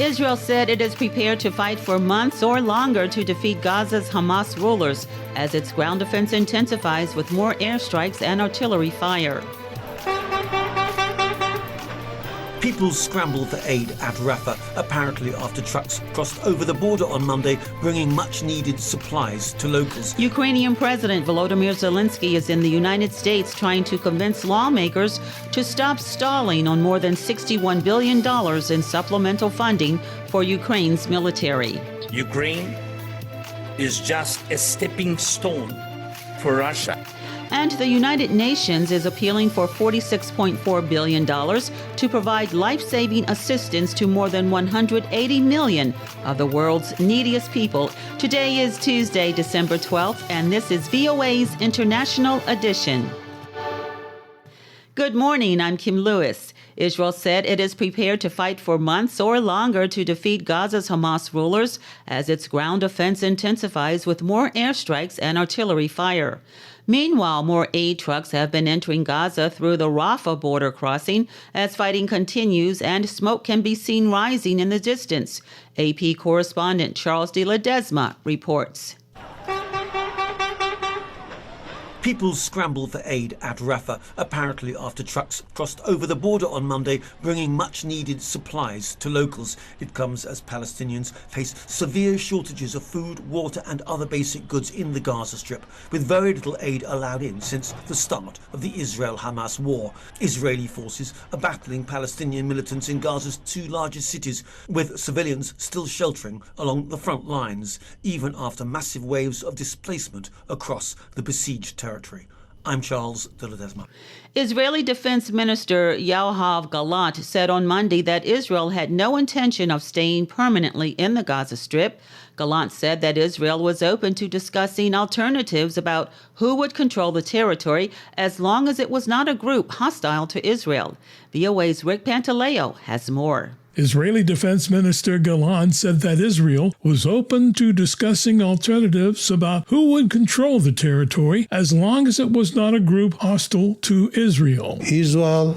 Israel said it is prepared to fight for months or longer to defeat Gaza's Hamas rulers as its ground defense intensifies with more airstrikes and artillery fire. People scrambled for aid at Rafah, apparently after trucks crossed over the border on Monday, bringing much-needed supplies to locals. Ukrainian President Volodymyr Zelenskyy is in the United States trying to convince lawmakers to stop stalling on more than $61 billion in supplemental funding for Ukraine's military. Ukraine is just a stepping stone for Russia. And the United Nations is appealing for $46.4 billion to provide life-saving assistance to more than 180 million of the world's neediest people. Today is Tuesday, December 12th, and this is VOA's International Edition. Good morning, I'm Kim Lewis. Israel said it is prepared to fight for months or longer to defeat Gaza's Hamas rulers as its ground defense intensifies with more airstrikes and artillery fire. Meanwhile, more aid trucks have been entering Gaza through the Rafah border crossing as fighting continues and smoke can be seen rising in the distance. AP correspondent Charles de Ledesma reports. People scrambled for aid at Rafah, apparently after trucks crossed over the border on Monday, bringing much-needed supplies to locals. It comes as Palestinians face severe shortages of food, water and other basic goods in the Gaza Strip, with very little aid allowed in since the start of the Israel-Hamas war. Israeli forces are battling Palestinian militants in Gaza's two largest cities, with civilians still sheltering along the front lines, even after massive waves of displacement across the besieged territory. I'm Charles de Ledesma. Israeli Defense Minister Yoav Gallant said on Monday that Israel had no intention of staying permanently in the Gaza Strip. Gallant said that Israel was open to discussing alternatives about who would control the territory as long as it was not a group hostile to Israel. VOA's Rick Pantaleo has more. Israeli Defense Minister Gallant said that Israel was open to discussing alternatives about who would control the territory as long as it was not a group hostile to Israel. Israel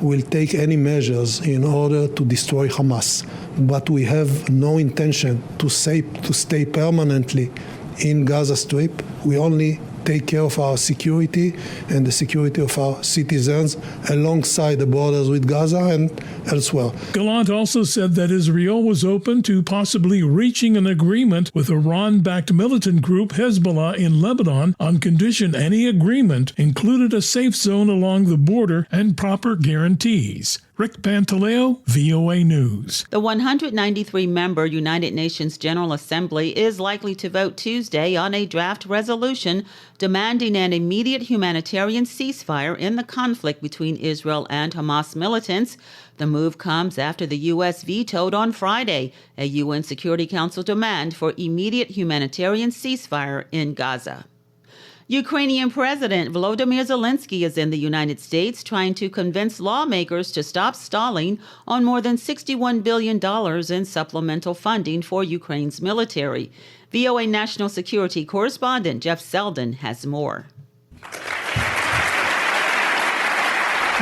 will take any measures in order to destroy Hamas, but we have no intention to stay permanently in Gaza Strip. We only take care of our security and the security of our citizens alongside the borders with Gaza and elsewhere. Gallant also said that Israel was open to possibly reaching an agreement with Iran-backed militant group Hezbollah in Lebanon on condition any agreement included a safe zone along the border and proper guarantees. Rick Pantaleo, VOA News. The 193-member United Nations General Assembly is likely to vote Tuesday on a draft resolution demanding an immediate humanitarian ceasefire in the conflict between Israel and Hamas militants. The move comes after the U.S. vetoed on Friday a UN Security Council demand for immediate humanitarian ceasefire in Gaza. Ukrainian President Volodymyr Zelenskyy is in the United States trying to convince lawmakers to stop stalling on more than $61 billion in supplemental funding for Ukraine's military. VOA National Security Correspondent Jeff Selden has more.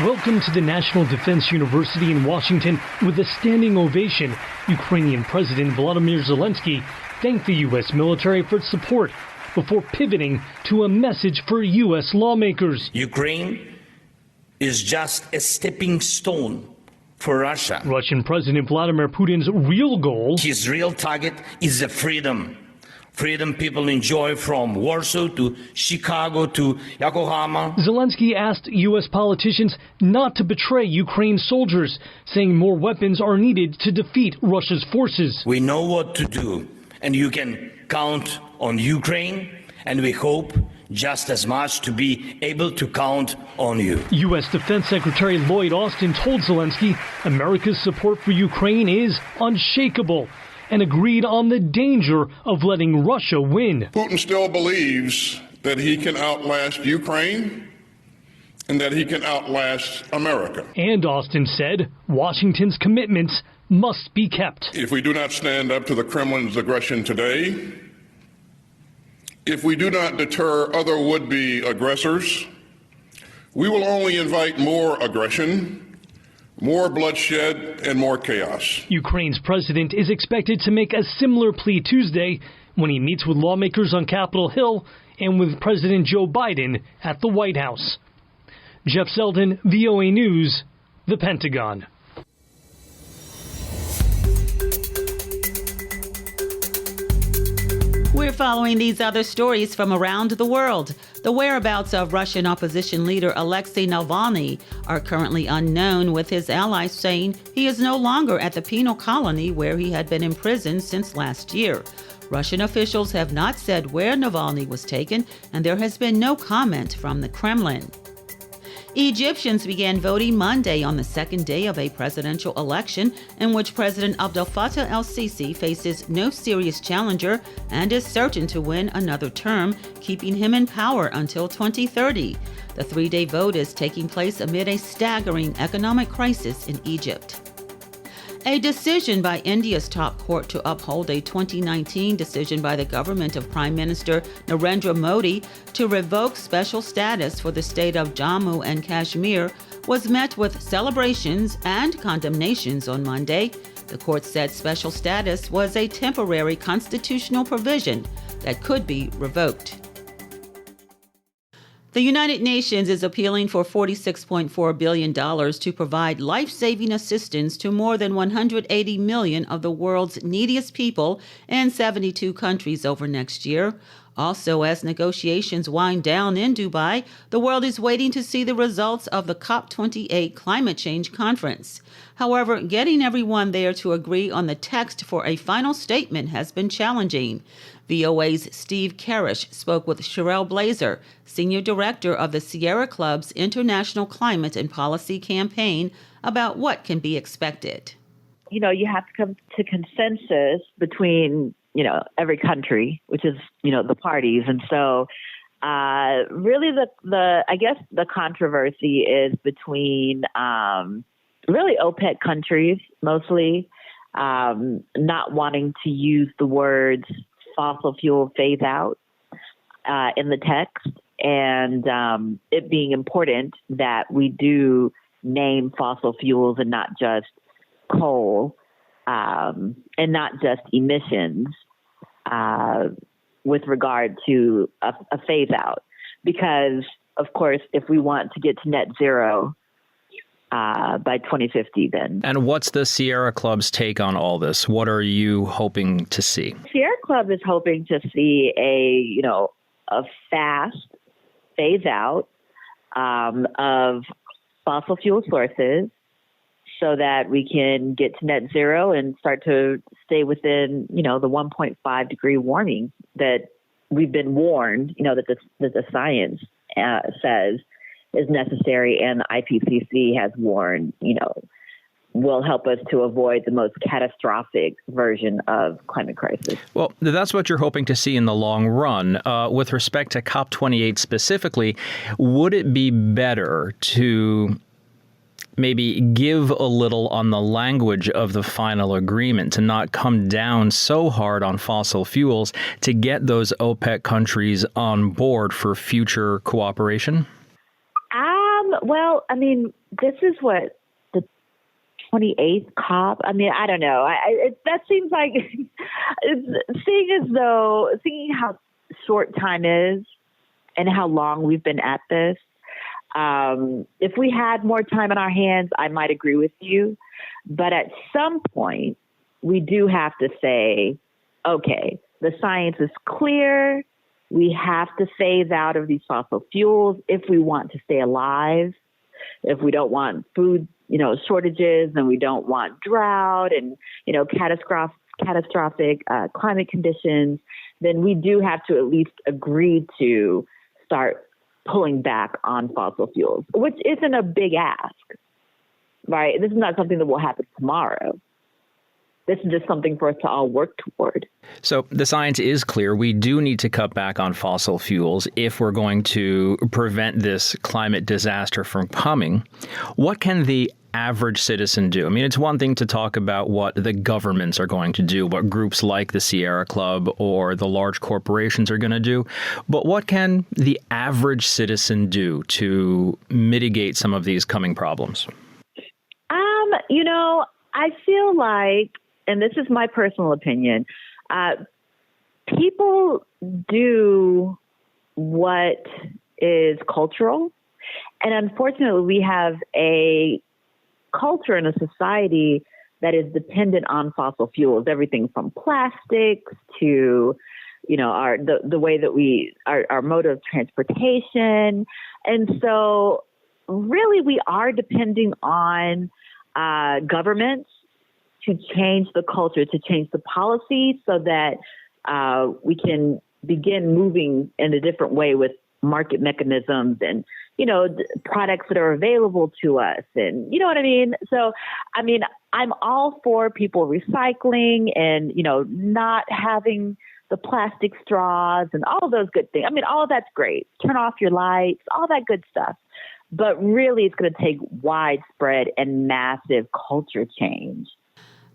Welcome to the National Defense University in Washington. With a standing ovation, Ukrainian President Volodymyr Zelenskyy thanked the U.S. military for its support before pivoting to a message for U.S. lawmakers. Ukraine is just a stepping stone for Russia. Russian President Vladimir Putin's real goal, his real target, is the freedom. Freedom people enjoy from Warsaw to Chicago to Yokohama. Zelenskyy asked U.S. politicians not to betray Ukraine's soldiers, saying more weapons are needed to defeat Russia's forces. We know what to do, and you can count on Ukraine, and we hope just as much to be able to count on you. U.S. Defense Secretary Lloyd Austin told Zelenskyy America's support for Ukraine is unshakable and agreed on the danger of letting Russia win. Putin still believes that he can outlast Ukraine and that he can outlast America. And Austin said Washington's commitments must be kept. If we do not stand up to the Kremlin's aggression today, if we do not deter other would-be aggressors, we will only invite more aggression, more bloodshed, and more chaos. Ukraine's president is expected to make a similar plea Tuesday when he meets with lawmakers on Capitol Hill and with President Joe Biden at the White House. Jeff Selden, VOA News, the Pentagon. We're following these other stories from around the world. The whereabouts of Russian opposition leader Alexei Navalny are currently unknown, with his allies saying he is no longer at the penal colony where he had been imprisoned since last year. Russian officials have not said where Navalny was taken, and there has been no comment from the Kremlin. Egyptians began voting Monday on the second day of a presidential election in which President Abdel Fattah el-Sisi faces no serious challenger and is certain to win another term, keeping him in power until 2030. The three-day vote is taking place amid a staggering economic crisis in Egypt. A decision by India's top court to uphold a 2019 decision by the government of Prime Minister Narendra Modi to revoke special status for the state of Jammu and Kashmir was met with celebrations and condemnations on Monday. The court said special status was a temporary constitutional provision that could be revoked. The United Nations is appealing for $46.4 billion to provide life-saving assistance to more than 180 million of the world's neediest people in 72 countries over next year. Also, as negotiations wind down in Dubai, the world is waiting to see the results of the COP28 climate change conference. However, getting everyone there to agree on the text for a final statement has been challenging. VOA's Steve Karish spoke with Sherelle Blazer, Senior Director of the Sierra Club's International Climate and Policy Campaign, about what can be expected. You know, you have to come to consensus between, every country, which is, the parties. And so really the controversy is between really OPEC countries, mostly not wanting to use the words fossil fuel phase out in the text, and it being important that we do name fossil fuels and not just coal and not just emissions with regard to a phase out. Because, of course, if we want to get to net zero by 2050 then. And what's the Sierra Club's take on all this? What are you hoping to see? Sierra Club is hoping to see a fast phase out of fossil fuel sources so that we can get to net zero and start to stay within, the 1.5 degree warming that we've been warned, that the science says is necessary, and the IPCC has warned, will help us to avoid the most catastrophic version of climate crisis. Well, that's what you're hoping to see in the long run. With respect to COP28 specifically, would it be better to maybe give a little on the language of the final agreement, to not come down so hard on fossil fuels, to get those OPEC countries on board for future cooperation? Well, this is what the 28th COP. I don't know. That seems like seeing how short time is and how long we've been at this. If we had more time on our hands, I might agree with you. But at some point, we do have to say, okay, the science is clear. We have to phase out of these fossil fuels if we want to stay alive, if we don't want food, shortages, and we don't want drought and, catastrophic climate conditions, then we do have to at least agree to start pulling back on fossil fuels, which isn't a big ask, right? This is not something that will happen tomorrow. This is just something for us to all work toward. So the science is clear. We do need to cut back on fossil fuels if we're going to prevent this climate disaster from coming. What can the average citizen do? It's one thing to talk about what the governments are going to do, what groups like the Sierra Club or the large corporations are going to do. But what can the average citizen do to mitigate some of these coming problems? I feel like, and this is my personal opinion, people do what is cultural. And unfortunately, we have a culture and a society that is dependent on fossil fuels, everything from plastics to, the way that our mode of transportation. And so really we are depending on governments to change the culture, to change the policy so that we can begin moving in a different way with market mechanisms and, products that are available to us. And you know what I mean? So, I'm all for people recycling and, not having the plastic straws and all of those good things. All of that's great. Turn off your lights, all that good stuff. But really, it's going to take widespread and massive culture change.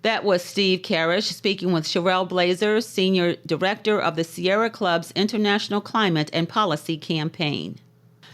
That was Steve Karish speaking with Sherelle Blazer, Senior Director of the Sierra Club's International Climate and Policy Campaign.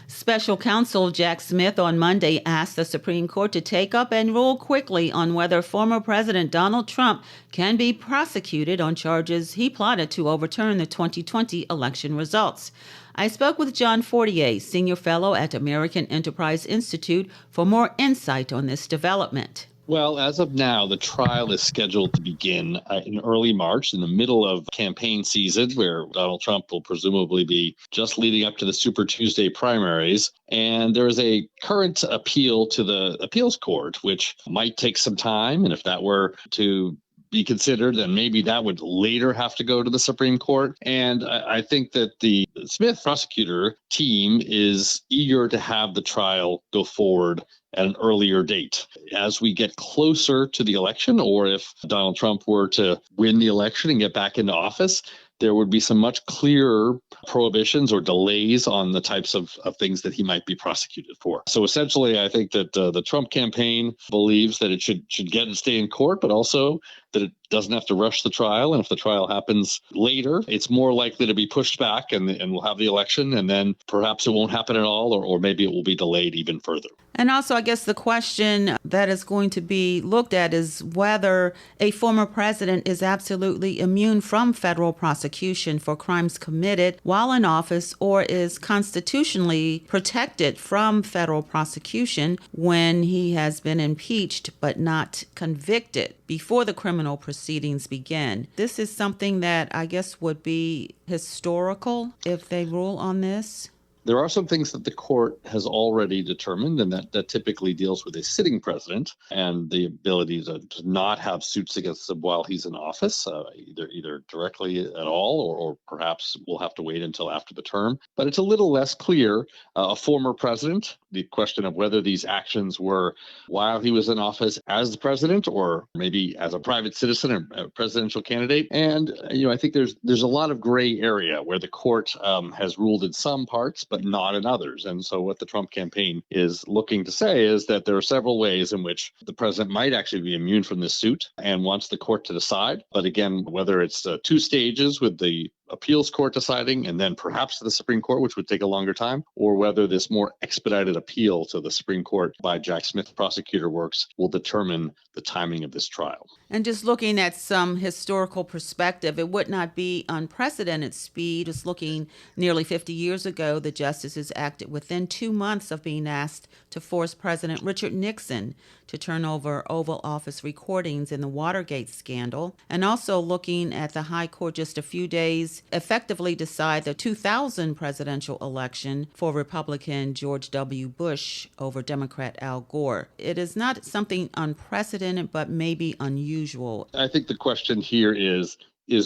Special Counsel Jack Smith on Monday asked the Supreme Court to take up and rule quickly on whether former President Donald Trump can be prosecuted on charges he plotted to overturn the 2020 election results. I spoke with John Fortier, Senior Fellow at American Enterprise Institute, for more insight on this development. Well, as of now, the trial is scheduled to begin in early March, in the middle of campaign season, where Donald Trump will presumably be just leading up to the Super Tuesday primaries. And there is a current appeal to the appeals court, which might take some time. And if that were to be considered, then maybe that would later have to go to the Supreme Court. And I think that the Smith prosecutor team is eager to have the trial go forward at an earlier date. As we get closer to the election, or if Donald Trump were to win the election and get back into office, there would be some much clearer prohibitions or delays on the types of things that he might be prosecuted for. So essentially, I think that the Trump campaign believes that it should get its day in court, but also that it doesn't have to rush the trial. And if the trial happens later, it's more likely to be pushed back and we'll have the election, and then perhaps it won't happen at all, or maybe it will be delayed even further. And also, I guess the question that is going to be looked at is whether a former president is absolutely immune from federal prosecution for crimes committed while in office, or is constitutionally protected from federal prosecution when he has been impeached but not convicted before the criminal proceedings begin. This is something that I guess would be historical if they rule on this. There are some things that the court has already determined, and that typically deals with a sitting president and the ability to not have suits against him while he's in office, either directly at all, or perhaps we'll have to wait until after the term. But it's a little less clear. A former president, the question of whether these actions were while he was in office as the president, or maybe as a private citizen or a presidential candidate. And I think there's a lot of gray area where the court has ruled in some parts, but not in others. And so what the Trump campaign is looking to say is that there are several ways in which the president might actually be immune from this suit and wants the court to decide. But again, whether it's 2 stages with the appeals court deciding and then perhaps to the Supreme Court, which would take a longer time, or whether this more expedited appeal to the Supreme Court by Jack Smith prosecutor works will determine the timing of this trial. And just looking at some historical perspective, it would not be unprecedented speed. Just looking nearly 50 years ago, the justices acted within 2 months of being asked to force President Richard Nixon to turn over Oval Office recordings in the Watergate scandal. And also looking at the High Court just a few days, effectively decide the 2000 presidential election for Republican George W. Bush over Democrat Al Gore. It is not something unprecedented, but maybe unusual. I think the question here is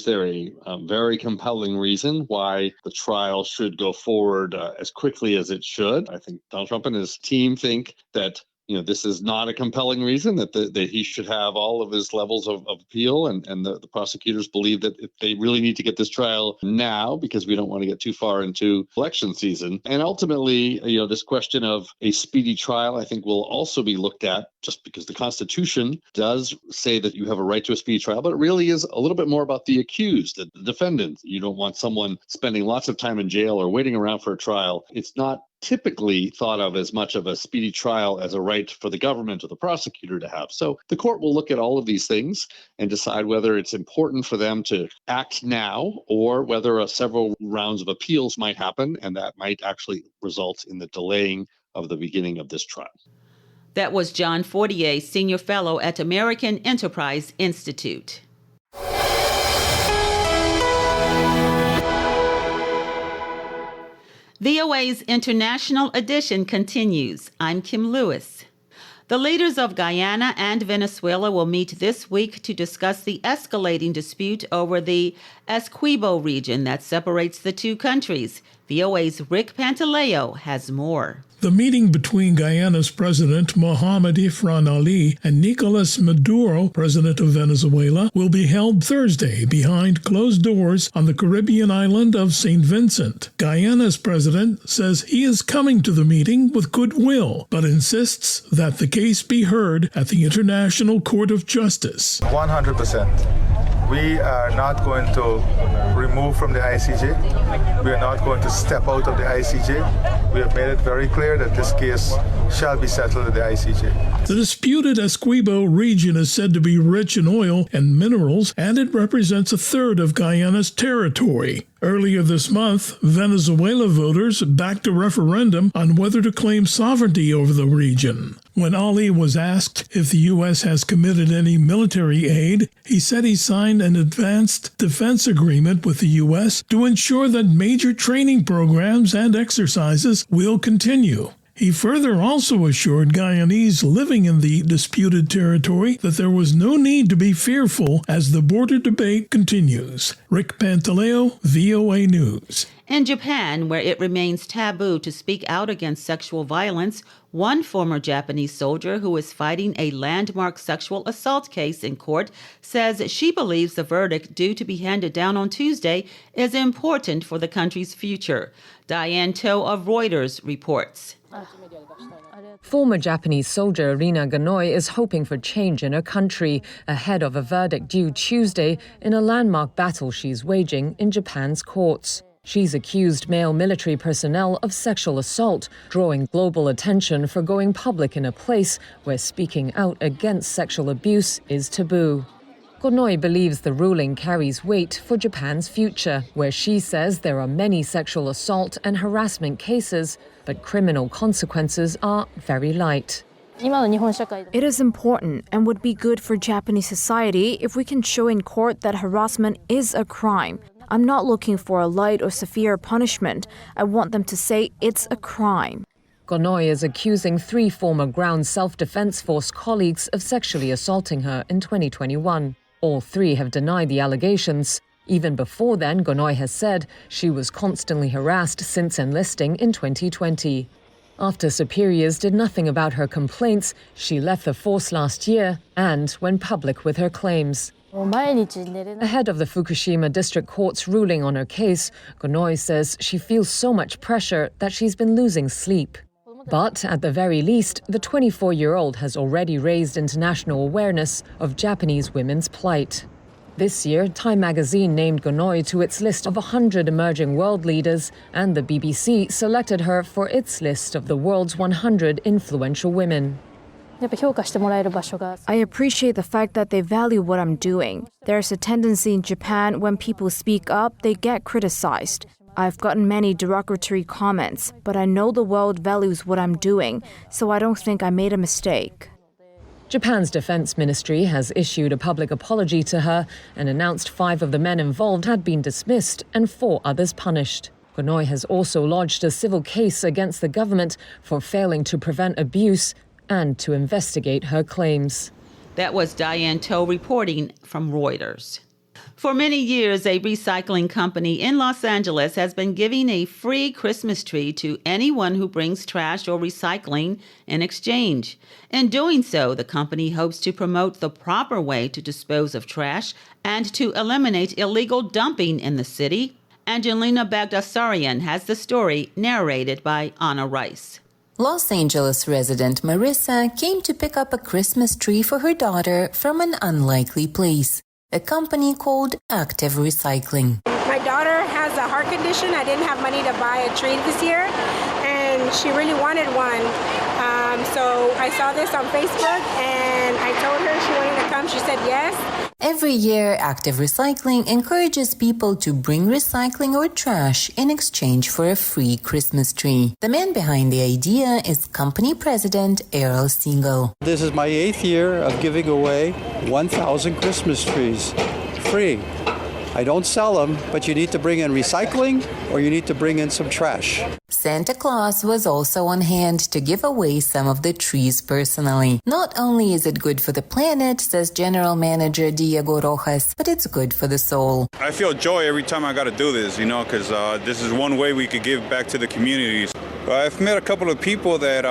there a very compelling reason why the trial should go forward as quickly as it should? I think Donald Trump and his team think that this is not a compelling reason, that he should have all of his levels of appeal. And the prosecutors believe that if they really need to get this trial now, because we don't want to get too far into election season. And ultimately, this question of a speedy trial, I think, will also be looked at, just because the Constitution does say that you have a right to a speedy trial, but it really is a little bit more about the accused, the defendant. You don't want someone spending lots of time in jail or waiting around for a trial. It's not typically thought of as much of a speedy trial as a right for the government or the prosecutor to have. So the court will look at all of these things and decide whether it's important for them to act now or whether several rounds of appeals might happen, and that might actually result in the delaying of the beginning of this trial. That was John Fortier, Senior Fellow at American Enterprise Institute. VOA's International Edition continues. I'm Kim Lewis. The leaders of Guyana and Venezuela will meet this week to discuss the escalating dispute over the Essequibo region that separates the two countries. VOA's Rick Pantaleo has more. The meeting between Guyana's President Mohamed Ifran Ali and Nicolas Maduro, President of Venezuela, will be held Thursday behind closed doors on the Caribbean island of St. Vincent. Guyana's president says he is coming to the meeting with goodwill, but insists that the case be heard at the International Court of Justice. 100%. We are not going to remove from the ICJ. We are not going to step out of the ICJ. We have made it very clear that this case shall be settled at the ICJ. The disputed Essequibo region is said to be rich in oil and minerals, and it represents a third of Guyana's territory. Earlier this month, Venezuela voters backed a referendum on whether to claim sovereignty over the region. When Ali was asked if the U.S. has committed any military aid, he said he signed an advanced defense agreement with the U.S. to ensure that major training programs and exercises will continue. He further also assured Guyanese living in the disputed territory that there was no need to be fearful as the border debate continues. Rick Pantaleo, VOA News. In Japan, where it remains taboo to speak out against sexual violence, one former Japanese soldier who is fighting a landmark sexual assault case in court says she believes the verdict due to be handed down on Tuesday is important for the country's future. Diane Toh of Reuters reports. Former Japanese soldier Rina Ganoi is hoping for change in her country ahead of a verdict due Tuesday in a landmark battle she's waging in Japan's courts. She's accused male military personnel of sexual assault, drawing global attention for going public in a place where speaking out against sexual abuse is taboo. Ganoi believes the ruling carries weight for Japan's future, where she says there are many sexual assault and harassment cases, but criminal consequences are very light. It is important and would be good for Japanese society if we can show in court that harassment is a crime. I'm not looking for a light or severe punishment. I want them to say it's a crime. Ganoi is accusing 3 former Ground Self-Defense Force colleagues of sexually assaulting her in 2021. All 3 have denied the allegations. Even before then, Ganoi has said she was constantly harassed since enlisting in 2020. After superiors did nothing about her complaints, she left the force last year and went public with her claims. Ahead of the Fukushima District Court's ruling on her case, Ganoi says she feels so much pressure that she's been losing sleep. But at the very least, the 24-year-old has already raised international awareness of Japanese women's plight. This year, Time magazine named Ganoi to its list of 100 emerging world leaders, and the BBC selected her for its list of the world's 100 influential women. I appreciate the fact that they value what I'm doing. There's a tendency in Japan when people speak up, they get criticized. I've gotten many derogatory comments, but I know the world values what I'm doing, so I don't think I made a mistake. Japan's defense ministry has issued a public apology to her and announced 5 of the men involved had been dismissed and 4 others punished. Ganoi has also lodged a civil case against the government for failing to prevent abuse and to investigate her claims. That was Diane Toh reporting from Reuters. For many years, a recycling company in Los Angeles has been giving a free Christmas tree to anyone who brings trash or recycling in exchange. In doing so, the company hopes to promote the proper way to dispose of trash and to eliminate illegal dumping in the city. Angelina Bagdasarian has the story narrated by Anna Rice. Los Angeles resident Marissa came to pick up a Christmas tree for her daughter from an unlikely place, a company called Active Recycling. My daughter has a heart condition. I didn't have money to buy a tree this year, and and she really wanted one. So I saw this on Facebook, and I told her she wanted to come. She said yes. Every year, Active Recycling encourages people to bring recycling or trash in exchange for a free Christmas tree. The man behind the idea is company president Errol Siegel. This is my 8th year of giving away 1,000 Christmas trees, free. I don't sell them, but you need to bring in recycling or you need to bring in some trash. Santa Claus was also on hand to give away some of the trees personally. Not only is it good for the planet, says General Manager Diego Rojas, but it's good for the soul. I feel joy every time I got to do this, because this is one way we could give back to the communities. I've met a couple of people that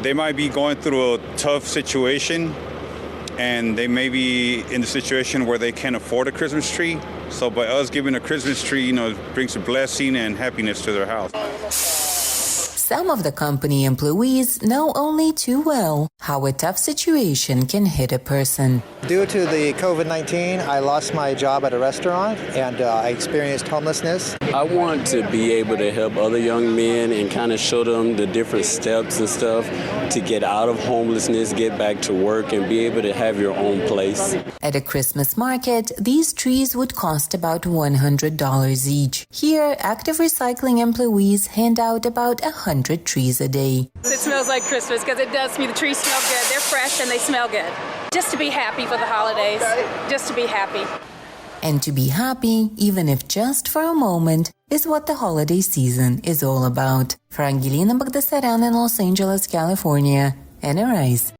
they might be going through a tough situation, and they may be in the situation where they can't afford a Christmas tree. So by us giving a Christmas tree, it brings a blessing and happiness to their house. Some of the company employees know only too well how a tough situation can hit a person. Due to the COVID-19, I lost my job at a restaurant and I experienced homelessness. I want to be able to help other young men and kind of show them the different steps and stuff to get out of homelessness, get back to work, and be able to have your own place. At a Christmas market, these trees would cost about $100 each. Here, Active Recycling employees hand out about 100 trees a day. It smells like Christmas because it does to me. The trees smell good. They're fresh and they smell good. Just to be happy for the holidays. Just to be happy. And to be happy, even if just for a moment, is what the holiday season is all about. For Angelina Bagdasaryan in Los Angeles, California, NRI's